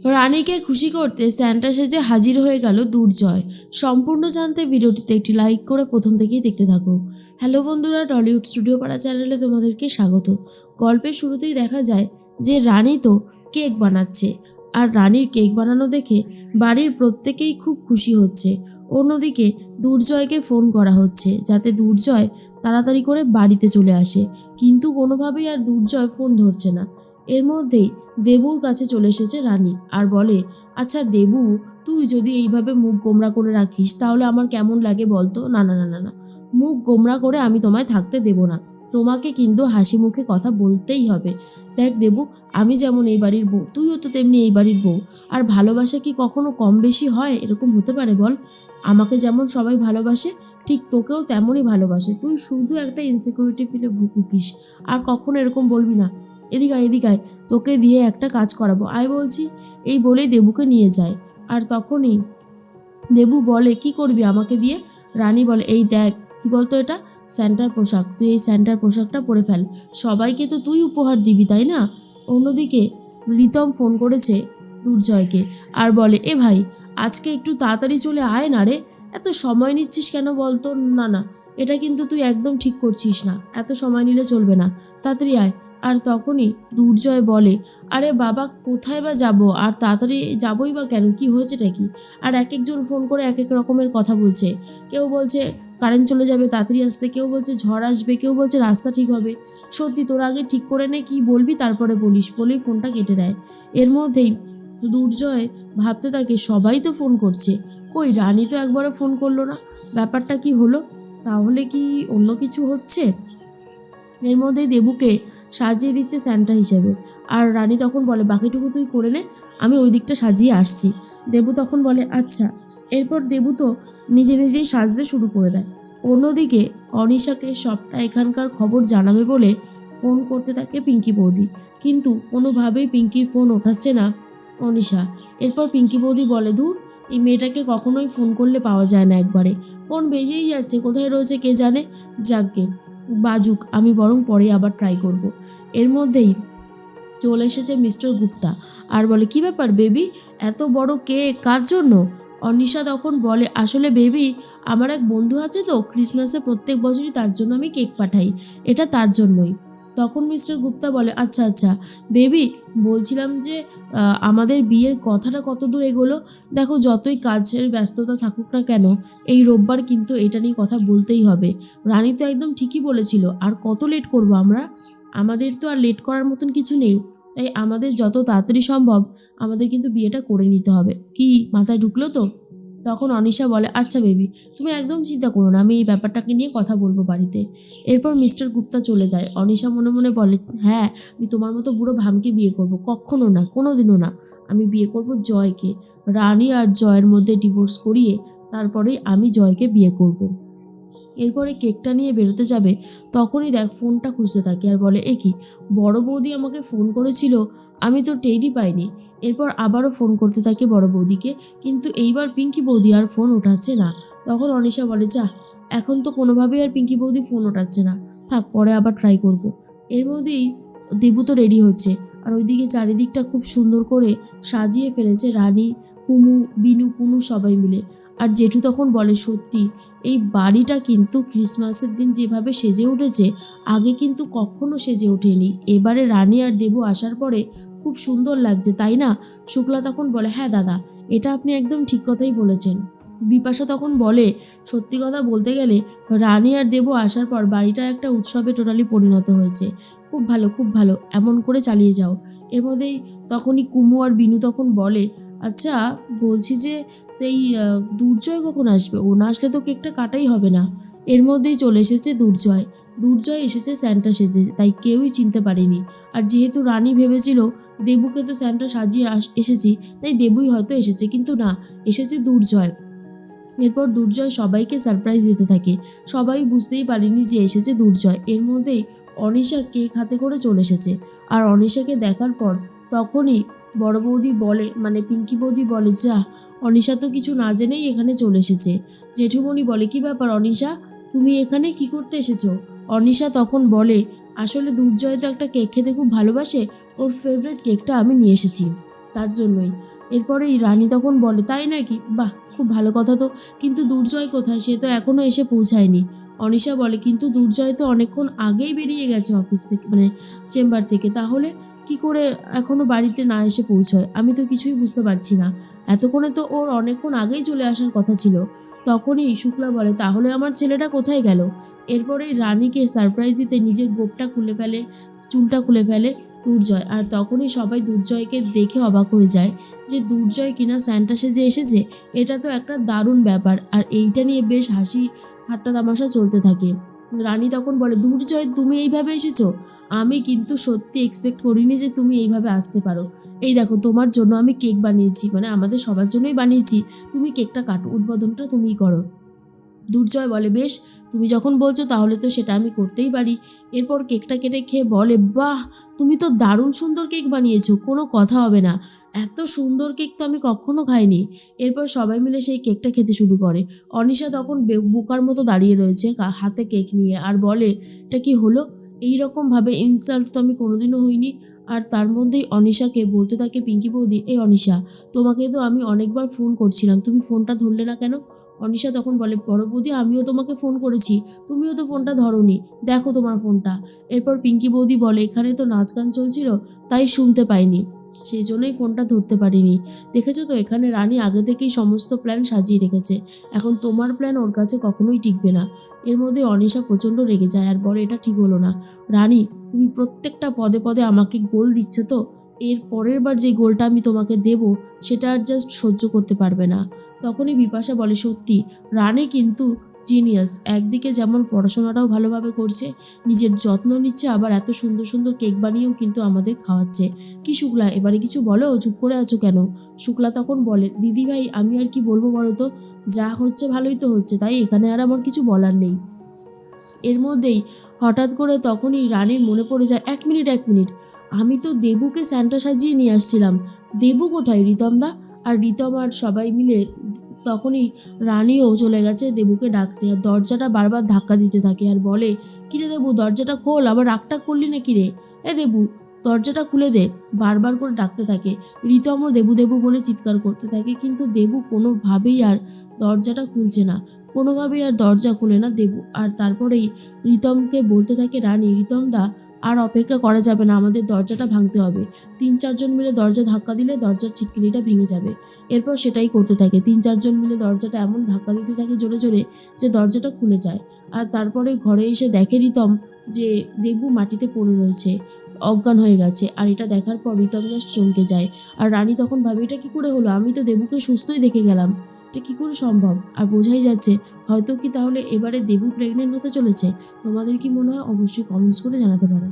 রানীকে খুশি করতে স্যান্টা সেজে হাজির হয়ে গেল দুর্জয়। সম্পূর্ণ জানতে ভিডিওটিতে একটি লাইক করে প্রথম থেকেই দেখতে থাকো। হ্যালো বন্ধুরা, টলিউড স্টুডিও পাড়া চ্যানেলে তোমাদেরকে স্বাগত। গল্পের শুরুতেই দেখা যায় যে রানী তো কেক বানাচ্ছে, আর রানীর কেক বানানো দেখে বাড়ির প্রত্যেকেই খুব খুশি হচ্ছে। অন্যদিকে দুর্জয়কে ফোন করা হচ্ছে যাতে দুর্জয় তাড়াতাড়ি করে বাড়িতে চলে আসে, কিন্তু কোনোভাবেই আর দুর্জয় ফোন ধরছে না। এর মধ্যেই দেবুর কাছে চলে এসেছে রানী আর বলে, আচ্ছা দেবু, তুই যদি এইভাবে মুখ গোমড়া করে রাখিস তাহলে আমার কেমন লাগে বলতো? না না না না না, মুখ গোমড়া করে আমি তোমায় থাকতে দেব না। তোমাকে কিন্তু হাসি মুখে কথা বলতেই হবে। দেখ দেবু, আমি যেমন এই বাড়ির বউ, তুইও তো তেমনি এই বাড়ির বউ। আর ভালোবাসা কি কখনো কম বেশি হয়? এরকম হতে পারে বল? আমাকে যেমন সবাই ভালোবাসে, ঠিক তোকেও তেমনই ভালোবাসে। তুই শুধু একটা ইনসিকিউরিটি ফিলে ভুগিস, আর কখনো এরকম বলবি না। এদিকায় এদিকায়, তোকে দিয়ে একটা কাজ করাবো, আয় বলছি। এই বলেই দেবুকে নিয়ে যায়। আর তখনই দেবু বলে, কি করবি আমাকে দিয়ে? রানী বলে, এই দেখ, কি বলতো এটা? স্যান্টার পোশাক। তুই এই স্যান্টার পোশাকটা পরে ফেল, সবাইকে তো তুই উপহার দিবি, তাই না? অন্যদিকে রিতম ফোন করেছে দুর্জয়কে আর বলে, এ ভাই, আজকে একটু তাড়াতাড়ি চলে আয় না রে, এত সময় নিচ্ছিস কেন বলতো? না না, এটা কিন্তু তুই একদম ঠিক করছিস না, এত সময় নিলে চলবে না, তাড়াতাড়ি আয়। আর তখনই দুর্জয় বলে, আরে বাবা, কোথায় বা যাব? আর তাড়াতাড়ি যাবই বা কেন? কি হয়েছেটা কি? আর এক একজন ফোন করে এক এক রকমের কথা বলছে। কেউ বলছে কারেন্ট চলে যাবে, তাড়াতাড়ি আসতে, কেউ বলছে ঝড় আসবে, কেউ বলছে রাস্তা ঠিক হবে। সত্যি, তোরা আগে ঠিক করে নে কি বলবি, তারপরে বলিস, বলেই ফোনটা কেটে দেয়। এর মধ্যেই দুর্জয় ভাবতে থাকে, সবাই তো ফোন করছে, কই রানী তো একবারও ফোন করলো না, ব্যাপারটা কি হলো? তাহলে কি অন্য কিছু হচ্ছে? এর মধ্যেই দেবুকে সাজিয়ে দিচ্ছে স্যান্টা হিসেবে। আর রানী তখন বলে, বাকিটুকু তুই করে নে, আমি ওই দিকটা সাজিয়ে আসছি। দেবু তখন বলে, আচ্ছা। এরপর দেবু তো নিজে নিজেই সাজতে শুরু করে দেয়। অন্যদিকে অনিশাকে সবটা এখানকার খবর জানাবে বলে ফোন করতে থাকে পিঙ্কি বৌদি, কিন্তু কোনোভাবেই পিঙ্কির ফোন ওঠাচ্ছে না অনিশা। এরপর পিঙ্কি বৌদি বলে, দূর, এই মেয়েটাকে কখনোই ফোন করলে পাওয়া যায় না, একবারে ফোন বেজেই যাচ্ছে, কোথায় রয়েছে কে জানে। যাকগে, বাজুক, আমি বরং পরে আবার ট্রাই করব। এর মধ্যেই চলে এসেছে মিস্টার গুপ্তা আর বলে, কি ব্যাপার বেবি, এত বড় কেক কার জন্য? অনিশা তখন বলে, আসলে বেবি, আমার এক বন্ধু আছে তো, ক্রিসমাসে প্রত্যেক বছরই তার জন্য আমি কেক পাঠাই, এটা তার জন্যই। তখন মিস্টার গুপ্তা বলে, আচ্ছা আচ্ছা বেবি, বলছিলাম যে আমাদের বিয়ের কথাটা কত দূর এগোলো? দেখো, যতই কাজের ব্যস্ততা থাকুক না কেন, এই রোববার কিন্তু এটা নিয়ে কথা বলতেই হবে। রানী তো একদম ঠিকই বলেছিল, আর কত লেট করব আমরা? আমাদের তো আর লেট করার মতন কিছু নেই, তাই আমাদের যত তাড়াতাড়ি সম্ভব আমাদের কিন্তু বিয়েটা করে নিতে হবে। কি মাথায় ঢুকলো তো? তখন অনিশা বলে, আচ্ছা বেবি, তুমি একদম চিন্তা করো না, আমি এই ব্যাপারটাকে নিয়ে কথা বলবো বাড়িতে। এরপর মিস্টার গুপ্তা চলে যায়। অনিশা মনে মনে বলে, হ্যাঁ, আমি তোমার মতো বুড়ো ভামকে বিয়ে করব, কখনো না, কোনোদিনও না। আমি বিয়ে করব জয়কে। রানী আর জয়ের মধ্যে ডিভোর্স করিয়ে তারপরেই আমি জয়কে বিয়ে করব। এরপরে কেকটা নিয়ে বেরোতে যাবে, তখনই দেখ ফোনটা খুঁজতে থাকে আর বলে, এ কি, বড় বৌদি আমাকে ফোন করেছিল, আমি তো টেরই পাইনি। এরপর আবারও ফোন করতে থাকে বড় বৌদিকে, কিন্তু এইবার পিঙ্কি বৌদি আর ফোন ওঠাচ্ছে না। তখন অনিশা বলে, যা, এখন তো কোনোভাবেই আর পিঙ্কি বৌদি ফোন ওঠাচ্ছে না, থাক, পরে আবার ট্রাই করব। এর মধ্যেই দেবু তো রেডি হচ্ছে, আর ওইদিকে চারিদিকটা খুব সুন্দর করে সাজিয়ে ফেলেছে রানী, কুমু, বিনু, কুনু সবাই মিলে। আর জেঠু তখন বলে, সত্যি এই বাড়িটা কিন্তু ক্রিসমাসের দিন যেভাবে সেজে উঠেছে, আগে কিন্তু কখনো সেজে ওঠেনি, এবারে রানী আর দেবু আসার পরে খুব সুন্দর লাগছে, তাই না? শুক্লা তখন বলে, হ্যাঁ দাদা, এটা আপনি একদম ঠিক কথাই বলেছেন। বিপাশা তখন বলে, সত্যি কথা বলতে গেলে রানী আর দেবু আসার পর বাড়িটা একটা উৎসবে টোটালি পরিণত হয়েছে। খুব ভালো, খুব ভালো, এমন করে চালিয়ে যাও। এর মধ্যেই তখনই কুমু আর বিনু তখন বলে, আচ্ছা, বলছি যে সেই দুর্জয় কখন আসবে? ও না আসলে তো কেকটা কাটাই হবে না। এর মধ্যেই চলে এসেছে দুর্জয়। দুর্জয় এসেছে স্যান্টা সেজে, তাই কেউই চিনতে পারেনি। আর যেহেতু রানী ভেবেছিল দেবুকে তো স্যান্টা সাজিয়ে এসেছি, তাই দেবুই হয়তো এসেছে, কিন্তু না, এসেছে দুর্জয়। এরপর দুর্জয় সবাইকে সারপ্রাইজ দিতে থাকে। সবাই বুঝতেই পারেনি যে এসেছে দুর্জয়। এর মধ্যেই অনিশা কেক হাতে করে চলে এসেছে। আর অনিশাকে দেখার পর তখনই বড় বৌদি বলে, মানে পিঙ্কি বৌদি বলে, যা, অনিশা তো কিছু না জেনেই এখানে চলে এসেছে। জেঠুমণি বলে, কি ব্যাপার অনিশা, তুমি এখানে কি করতে এসেছো? অনিশা তখন বলে, আসলে দুর্জয় তো একটা কেক খেতে খুব ভালোবাসে, ওর ফেভারিট কেকটা আমি নিয়ে এসেছি, তার জন্যই। এরপরেই রানী তখন বলে, তাই নাকি? বাহ, খুব ভালো কথা তো। কিন্তু দুর্জয় কোথায়? সে তো এখনও এসে পৌঁছায়নি। অনিশা বলে, কিন্তু দুর্জয় তো অনেকক্ষণ আগেই বেরিয়ে গেছে অফিস থেকে, মানে চেম্বার থেকে। তাহলে কি করে এখনও বাড়িতে না এসে পৌঁছয়? আমি তো কিছুই বুঝতে পারছি না। এতক্ষণে তো ওর অনেকক্ষণ আগেই চলে আসার কথা ছিল। তখনই শুক্লা বলে, তাহলে আমার ছেলেটা কোথায় গেল? এরপরেই রানীকে সারপ্রাইজ দিতে নিজের গোঁফটা খুলে ফেলে, চুলটা খুলে ফেলে দুর্জয়। আর তখনই সবাই দুর্জয়কে দেখে অবাক হয়ে যায় যে দুর্জয় কিনা স্যান্টা সেজে এসেছে। এটা তো একটা দারুণ ব্যাপার। আর এইটা নিয়ে বেশ হাসি ঠাট্টা তামাশা চলতে থাকে। রানী তখন বলে, দুর্জয় তুমি এইভাবে এসেছো? আমি কিন্তু সত্যি এক্সপেক্ট করিনি যে তুমি এইভাবে আসতে পারো। এই দেখো, তোমার জন্য আমি কেক বানিয়েছি, মানে আমাদের সবার জন্যই বানিয়েছি। তুমি কেকটা কাটো, উদ্বোধনটা তুমিই করো। দুর্জয় বলে, বেশ, তুমি যখন বলছো তাহলে তো সেটা আমি করতেই পারি। এরপর কেকটা কেটে খেয়ে বলে, বাহ, তুমি তো দারুণ সুন্দর কেক বানিয়েছো, কোনো কথা হবে না। এত সুন্দর কেক তো আমি কখনো খাইনি। এরপর সবাই মিলে সেই কেকটা খেতে শুরু করে। অনিশা তখন বোকার মতো দাঁড়িয়ে রয়েছে হাতে কেক নিয়ে, আর বলে, এটা কি হলো? এই রকমভাবে ইনসাল্ট তো আমি কোনোদিনও হইনি। আর তার মধ্যেই অনিশাকে বলতে থাকে পিঙ্কি বৌদি, এই অনিশা, তোমাকে তো আমি অনেকবার ফোন করছিলাম, তুমি ফোনটা ধরলে না কেন? অনিশা তখন বলে, বড় বৌদি, আমিও তোমাকে ফোন করেছি, তুমিও তো ফোনটা ধরোনি, দেখো তোমার ফোনটা। এরপর পিঙ্কি বৌদি বলে, এখানে তো নাচ গান চলছিল, তাই শুনতে পাইনি, সেই জন্যই ফোনটা ধরতে পারিনি। দেখেছো তো, এখানে রানী আগে থেকেই সমস্ত প্ল্যান সাজিয়ে রেখেছে। এখন তোমার প্ল্যান ওর কাছে কখনোই টিকবে না। এর মধ্যে অনিশা প্রচণ্ড রেগে যায় আর বলে, এটা ঠিক হলো না। রানী, তুমি প্রত্যেকটা পদে পদে আমাকে গোল দিচ্ছ তো? এর পরের বার যে গোলটা আমি তোমাকে দেব, সেটা আর জাস্ট সহ্য করতে পারবে না। তখনই বিপাশা বলে, সত্যি রানী কিন্তু জিনিয়াস। একদিকে যেমন পড়াশোনাটাও ভালোভাবে করছে, নিজের যত্ন নিচ্ছে, আবার এত সুন্দর সুন্দর কেক বানিয়েও কিন্তু আমাদের খাওয়াচ্ছে। কি শুক্লা, এবারে কিছু বলো, চুপ করে আছো কেন? শুক্লা তখন বলে, দিদি ভাই, আমি আর কি বলবো বলো তো, যা হচ্ছে ভালোই তো হচ্ছে, তাই এখানে আর আমার কিছু বলার নেই। এর মধ্যেই হঠাৎ করে তখনই রানীর মনে পড়ে যায়, এক মিনিট এক মিনিট, আমি তো দেবুকে স্যান্টা সাজিয়ে নিয়ে আসছিলাম। দেবু কোথায়? রিতমদা আর রিতম আর সবাই মিলে তখনই রানীও চলে গেছে দেবুকে ডাকতে, আর দরজাটা বারবার ধাক্কা দিতে থাকে আর বলে, কিরে দেবু, দরজাটা খোল, আবার রাগটা করলি না কিরে? এ দেবু, দরজাটা খুলে দে, বারবার করে ডাকতে থাকে। রিতমও দেবু দেবু বলে চিৎকার করতে থাকে, কিন্তু দেবু কোনোভাবেই আর দরজাটা খুলছে না, কোনোভাবেই আর দরজা খুলে না দেবু। আর তারপরেই রিতমকে বলতে থাকে রানী, রিতমদা, আর অপেক্ষা করা যাবে না, আমাদের দরজাটা ভাঙতে হবে। 3-4 জন মিলে দরজা ধাক্কা দিলে দরজার ছিটকিনিটা ভেঙে যাবে। এরপর সেটাই করতে থাকে, 3-4 জন মিলে দরজাটা এমন ধাক্কা দিতে থাকে জোরে জোরে যে দরজাটা খুলে যায়। আর তারপরে ঘরে এসে দেখে রিতম যে দেবু মাটিতে পড়ে রয়েছে, অজ্ঞান হয়ে গেছে। আর এটা দেখার পর রিতম জাস্ট চমকে যায়। আর রানী তখন ভাবে, এটা কি করে হলো? আমি তো দেবুকে সুস্থই দেখে গেলাম, এটা কী করে সম্ভব? আর বোঝাই যাচ্ছে হয়তো কি তাহলে এবারে দেবু প্রেগনেন্ট হতে চলেছে। তোমাদের কি মনে হয়? অবশ্যই কমেন্টস করে জানাতে পারো।